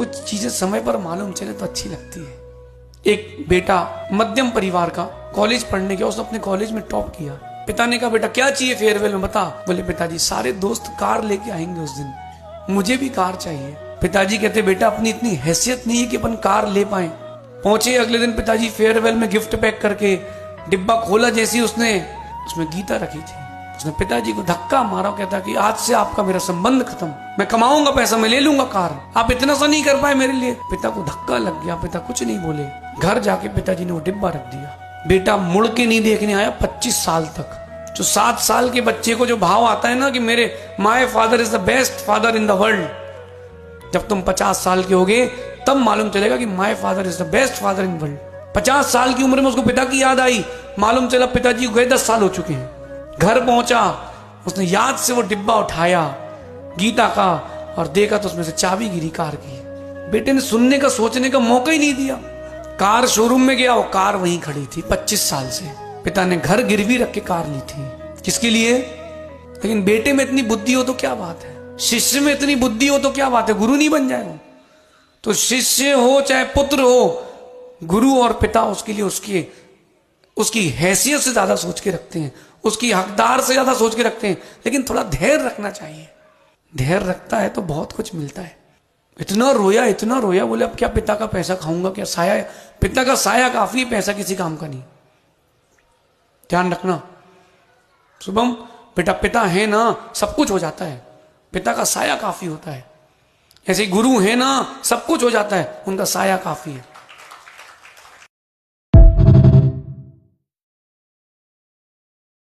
कुछ चीजें समय पर मालूम चले तो अच्छी लगती है। एक बेटा मध्यम परिवार का कॉलेज पढ़ने गया, उसने अपने कॉलेज में टॉप किया। पिता ने कहा बेटा क्या चाहिए फेयरवेल में बता। बोले पिताजी सारे दोस्त कार लेके आएंगे उस दिन, मुझे भी कार चाहिए। पिताजी कहते बेटा अपनी इतनी हैसियत नहीं है कि अपन कार ले पाए। पहुंचे अगले दिन पिताजी फेयरवेल में गिफ्ट पैक करके डिब्बा खोला, जैसी उसने उसमें गीता रखी थी। उसने पिताजी को धक्का मारा, कहता कि आज से आपका मेरा संबंध खत्म, मैं कमाऊंगा पैसा, मैं ले लूंगा कार, आप इतना सा नहीं कर पाए मेरे लिए। पिता को धक्का लग गया, पिता कुछ नहीं बोले। घर जाके पिताजी ने वो डिब्बा रख दिया। बेटा मुड़ के नहीं देखने आया 25 साल तक। जो 7 साल के बच्चे को जो भाव आता है ना कि मेरे my father is the best father in the world, जब तुम 50 साल के होगे तब मालूम चलेगा कि my father is the best father in world. 50 साल की उम्र में उसको पिता की याद आई, मालूम चला पिताजी को गए 10 साल हो चुके हैं। घर पहुंचा, उसने याद से वो डिब्बा उठाया गीता का और देखा तो उसमें से चाबी गिरी कार की। बेटे ने सुनने का सोचने का मौका ही नहीं दिया। कार शोरूम में गया, वो कार वहीं खड़ी थी 25 साल से। पिता ने घर गिरवी रख के कार ली थी, किसके लिए? लेकिन बेटे में इतनी बुद्धि हो तो क्या बात है, शिष्य में इतनी बुद्धि हो तो क्या बात है, गुरु नहीं बन जाए वो। तो शिष्य हो चाहे पुत्र हो, गुरु और पिता उसके लिए उसकी हैसियत से ज्यादा सोच के रखते हैं, उसकी हकदार से ज्यादा सोच के रखते हैं। लेकिन थोड़ा धैर्य रखना चाहिए, धैर्य रखता है तो बहुत कुछ मिलता है। इतना रोया, बोले अब क्या पिता का पैसा खाऊंगा, क्या साया, पिता का साया काफी, पैसा किसी काम का नहीं। ध्यान रखना शुभम, बेटा पिता है ना सब कुछ हो जाता है, पिता का साया काफी होता है। ऐसे गुरु है ना सब कुछ हो जाता है, उनका साया काफी है।